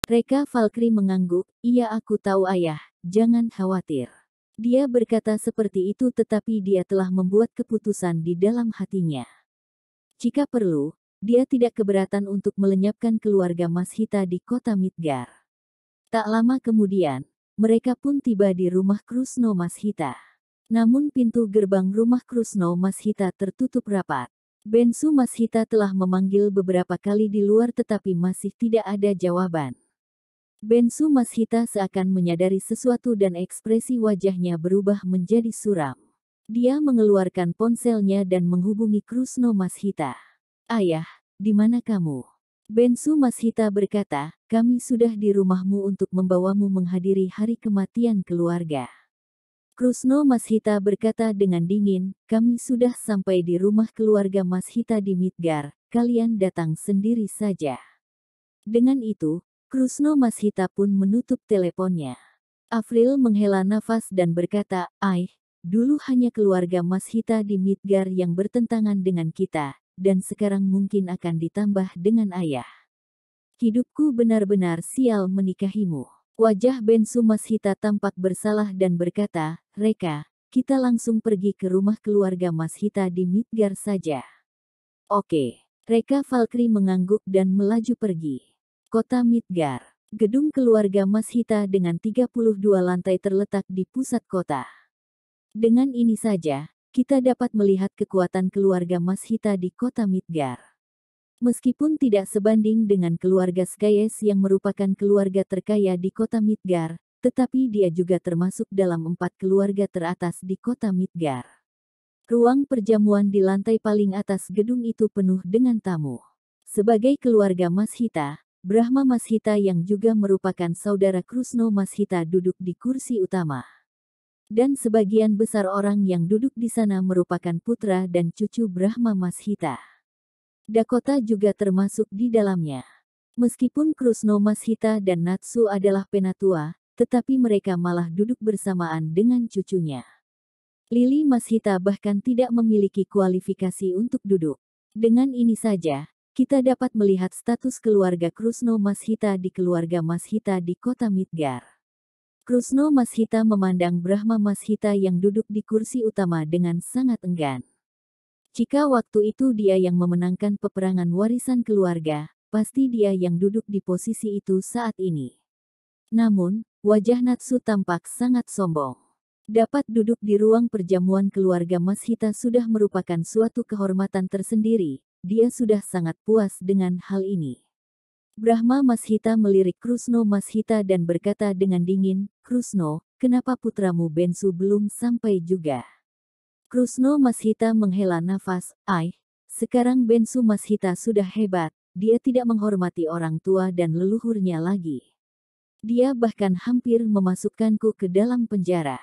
Reka Valkyrie mengangguk, iya aku tahu ayah, jangan khawatir. Dia berkata seperti itu tetapi dia telah membuat keputusan di dalam hatinya. Jika perlu, dia tidak keberatan untuk melenyapkan keluarga Mashita di kota Midgar. Tak lama kemudian, mereka pun tiba di rumah Krusno Mashita. Namun pintu gerbang rumah Krusno Mashita tertutup rapat. Bensu Mashita telah memanggil beberapa kali di luar tetapi masih tidak ada jawaban. Bensu Mashita seakan menyadari sesuatu dan ekspresi wajahnya berubah menjadi suram. Dia mengeluarkan ponselnya dan menghubungi Krusno Mashita. Ayah, di mana kamu? Bensu Mashita berkata, kami sudah di rumahmu untuk membawamu menghadiri hari kematian keluarga. Krusno Mashita berkata dengan dingin, kami sudah sampai di rumah keluarga Mashita di Midgar, kalian datang sendiri saja. Dengan itu, Krusno Mashita pun menutup teleponnya. Avril menghela nafas dan berkata, dulu hanya keluarga Mashita di Midgar yang bertentangan dengan kita, dan sekarang mungkin akan ditambah dengan ayah. Hidupku benar-benar sial menikahimu. Wajah Bensu Mashita tampak bersalah dan berkata, Reka, kita langsung pergi ke rumah keluarga Mashita di Midgar saja. Oke. Reka Valkyrie mengangguk dan melaju pergi. Kota Midgar. Gedung keluarga Mashita dengan 32 lantai terletak di pusat kota. Dengan ini saja, kita dapat melihat kekuatan keluarga Mashita di kota Midgar. Meskipun tidak sebanding dengan keluarga Skyes yang merupakan keluarga terkaya di kota Midgar, tetapi dia juga termasuk dalam 4 keluarga teratas di kota Midgar. Ruang perjamuan di lantai paling atas gedung itu penuh dengan tamu. Sebagai keluarga Mashita, Brahma Mashita yang juga merupakan saudara Krusno Mashita duduk di kursi utama. Dan sebagian besar orang yang duduk di sana merupakan putra dan cucu Brahma Mashita. Dakota juga termasuk di dalamnya. Meskipun Krusno Mashita dan Natsu adalah penatua, tetapi mereka malah duduk bersamaan dengan cucunya. Lily Mashita bahkan tidak memiliki kualifikasi untuk duduk. Dengan ini saja, kita dapat melihat status keluarga Krusno Mashita di keluarga Mashita di kota Midgar. Krusno Mashita memandang Brahma Mashita yang duduk di kursi utama dengan sangat enggan. Jika waktu itu dia yang memenangkan peperangan warisan keluarga, pasti dia yang duduk di posisi itu saat ini. Namun, wajah Natsu tampak sangat sombong. Dapat duduk di ruang perjamuan keluarga Mashita sudah merupakan suatu kehormatan tersendiri. Dia sudah sangat puas dengan hal ini. Brahma Mashita melirik Krusno Mashita dan berkata dengan dingin, Krusno, kenapa putramu Bensu belum sampai juga? Krusno Mashita menghela nafas, sekarang Bensu Mashita sudah hebat, dia tidak menghormati orang tua dan leluhurnya lagi. Dia bahkan hampir memasukkanku ke dalam penjara.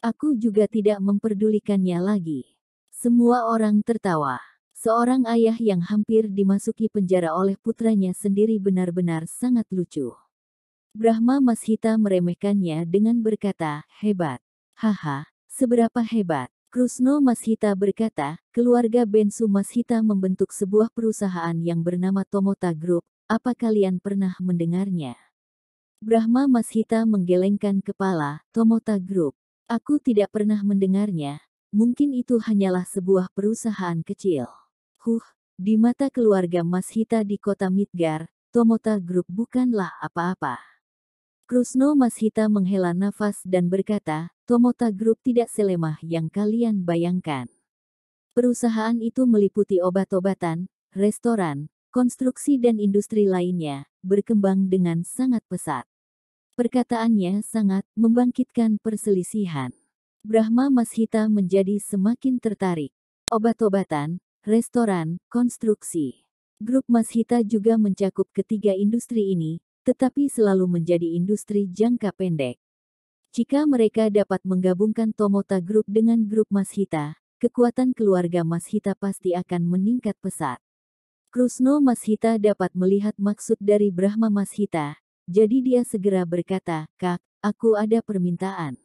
Aku juga tidak memperdulikannya lagi. Semua orang tertawa. Seorang ayah yang hampir dimasuki penjara oleh putranya sendiri benar-benar sangat lucu. Brahma Mashita meremehkannya dengan berkata, hebat. Haha, seberapa hebat? Krusno Mashita berkata, keluarga Bensu Mashita membentuk sebuah perusahaan yang bernama Tomota Group, apa kalian pernah mendengarnya? Brahma Mashita menggelengkan kepala, Tomota Group. Aku tidak pernah mendengarnya, mungkin itu hanyalah sebuah perusahaan kecil. Di mata keluarga Mashita di kota Midgar, Tomota Group bukanlah apa-apa. Krusno Mashita menghela nafas dan berkata, Tomota Group tidak selemah yang kalian bayangkan. Perusahaan itu meliputi obat-obatan, restoran, konstruksi dan industri lainnya, berkembang dengan sangat pesat. Perkataannya sangat membangkitkan perselisihan. Brahma Mashita menjadi semakin tertarik. Obat-obatan, restoran, konstruksi. Grup Mashita juga mencakup ketiga industri ini, tetapi selalu menjadi industri jangka pendek. Jika mereka dapat menggabungkan Tomota Group dengan grup Mashita, kekuatan keluarga Mashita pasti akan meningkat pesat. Krusno Mashita dapat melihat maksud dari Brahma Mashita, jadi dia segera berkata, Kak, aku ada permintaan.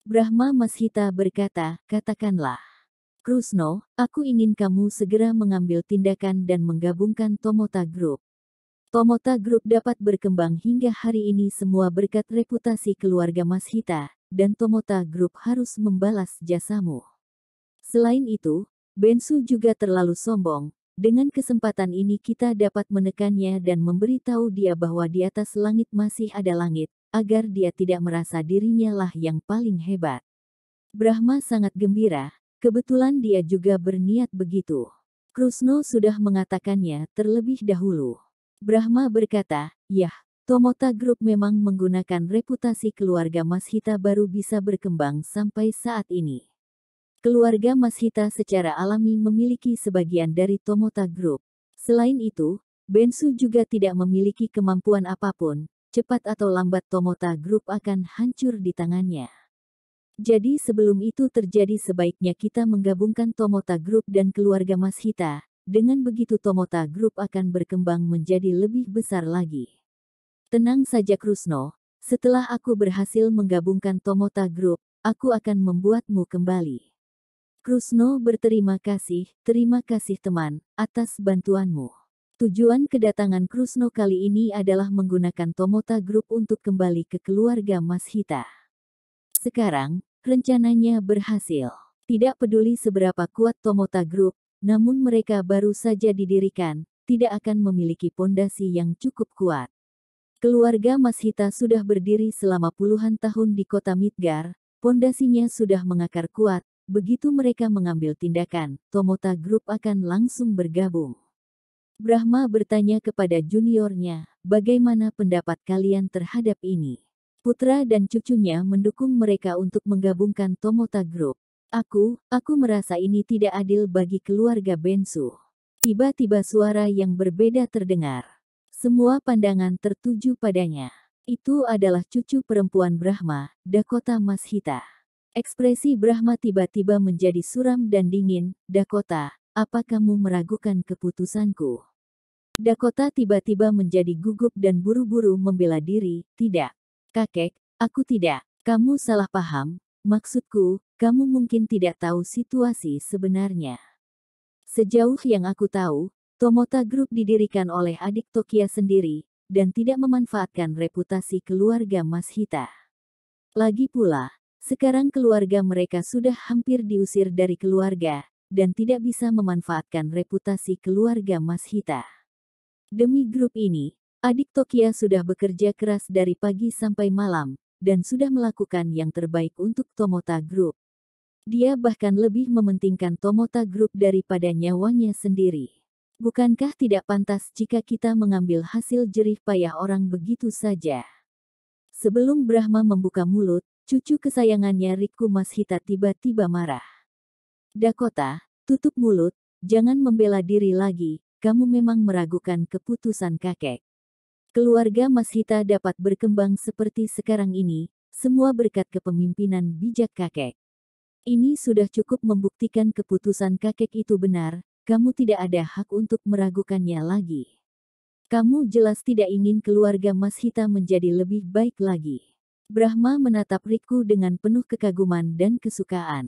Brahma Mashita berkata, katakanlah. Krusno, aku ingin kamu segera mengambil tindakan dan menggabungkan Tomota Group. Tomota Group dapat berkembang hingga hari ini semua berkat reputasi keluarga Mashita, dan Tomota Group harus membalas jasamu. Selain itu, Bensu juga terlalu sombong. Dengan kesempatan ini kita dapat menekannya dan memberitahu dia bahwa di atas langit masih ada langit, agar dia tidak merasa dirinya lah yang paling hebat. Brahma sangat gembira, kebetulan dia juga berniat begitu. Krusno sudah mengatakannya terlebih dahulu. Brahma berkata, "Yah, Tomota Group memang menggunakan reputasi keluarga Mashita baru bisa berkembang sampai saat ini. Keluarga Mashita secara alami memiliki sebagian dari Tomota Group. Selain itu, Bensu juga tidak memiliki kemampuan apapun, cepat atau lambat Tomota Group akan hancur di tangannya. Jadi sebelum itu terjadi sebaiknya kita menggabungkan Tomota Group dan keluarga Mashita. Dengan begitu Tomota Group akan berkembang menjadi lebih besar lagi." "Tenang saja Krusno, setelah aku berhasil menggabungkan Tomota Group, aku akan membuatmu kembali." Krusno berterima kasih, "Terima kasih teman, atas bantuanmu." Tujuan kedatangan Krusno kali ini adalah menggunakan Tomota Group untuk kembali ke keluarga Mashita. Sekarang, rencananya berhasil. Tidak peduli seberapa kuat Tomota Group, namun mereka baru saja didirikan, tidak akan memiliki pondasi yang cukup kuat. Keluarga Mashita sudah berdiri selama puluhan tahun di kota Midgar, pondasinya sudah mengakar kuat, begitu mereka mengambil tindakan, Tomota Group akan langsung bergabung. Brahma bertanya kepada juniornya, "Bagaimana pendapat kalian terhadap ini?" Putra dan cucunya mendukung mereka untuk menggabungkan Tomota Group. Aku merasa ini tidak adil bagi keluarga Bensu." Tiba-tiba suara yang berbeda terdengar. Semua pandangan tertuju padanya. Itu adalah cucu perempuan Brahma, Dakota Mashita. Ekspresi Brahma tiba-tiba menjadi suram dan dingin. "Dakota, apa kamu meragukan keputusanku?" Dakota tiba-tiba menjadi gugup dan buru-buru membela diri. "Tidak. Kakek, aku tidak. Kamu salah paham. Maksudku, kamu mungkin tidak tahu situasi sebenarnya. Sejauh yang aku tahu, Tomota Group didirikan oleh adik Tokia sendiri, dan tidak memanfaatkan reputasi keluarga Mashita. Lagi pula, sekarang keluarga mereka sudah hampir diusir dari keluarga, dan tidak bisa memanfaatkan reputasi keluarga Mashita. Demi grup ini, adik Tokia sudah bekerja keras dari pagi sampai malam, dan sudah melakukan yang terbaik untuk Tomota Group. Dia bahkan lebih mementingkan Tomota Group daripada nyawanya sendiri. Bukankah tidak pantas jika kita mengambil hasil jerih payah orang begitu saja?" Sebelum Brahma membuka mulut, cucu kesayangannya Riku Mashita tiba-tiba marah. "Dakota, tutup mulut, jangan membela diri lagi, kamu memang meragukan keputusan kakek. Keluarga Mashita dapat berkembang seperti sekarang ini, semua berkat kepemimpinan bijak kakek. Ini sudah cukup membuktikan keputusan kakek itu benar, kamu tidak ada hak untuk meragukannya lagi. Kamu jelas tidak ingin keluarga Mashita menjadi lebih baik lagi." Brahma menatap Riku dengan penuh kekaguman dan kesukaan.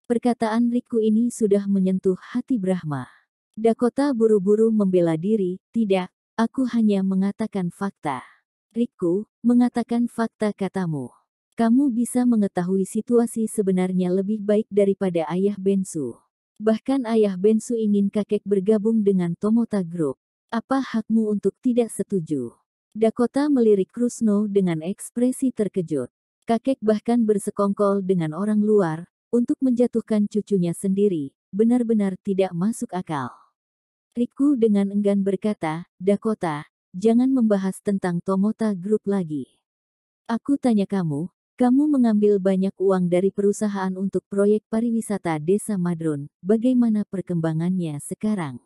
Perkataan Riku ini sudah menyentuh hati Brahma. Dakota buru-buru membela diri, "Tidak. Aku hanya mengatakan fakta." "Riku, mengatakan fakta katamu. Kamu bisa mengetahui situasi sebenarnya lebih baik daripada ayah Bensu. Bahkan ayah Bensu ingin kakek bergabung dengan Tomota Group. Apa hakmu untuk tidak setuju?" Dakota melirik Krusno dengan ekspresi terkejut. Kakek bahkan bersekongkol dengan orang luar, untuk menjatuhkan cucunya sendiri, benar-benar tidak masuk akal. Riku dengan enggan berkata, "Dakota, jangan membahas tentang Tomota Group lagi. Aku tanya kamu mengambil banyak uang dari perusahaan untuk proyek pariwisata Desa Madron, bagaimana perkembangannya sekarang?"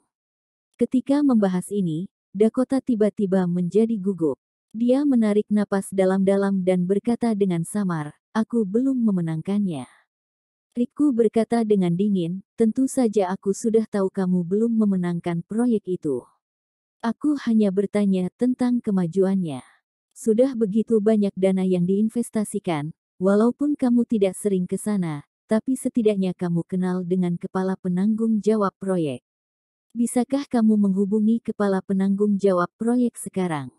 Ketika membahas ini, Dakota tiba-tiba menjadi gugup. Dia menarik napas dalam-dalam dan berkata dengan samar, "Aku belum memenangkannya." Riku berkata dengan dingin, "Tentu saja aku sudah tahu kamu belum memenangkan proyek itu. Aku hanya bertanya tentang kemajuannya. Sudah begitu banyak dana yang diinvestasikan, walaupun kamu tidak sering ke sana, tapi setidaknya kamu kenal dengan kepala penanggung jawab proyek. Bisakah kamu menghubungi kepala penanggung jawab proyek sekarang?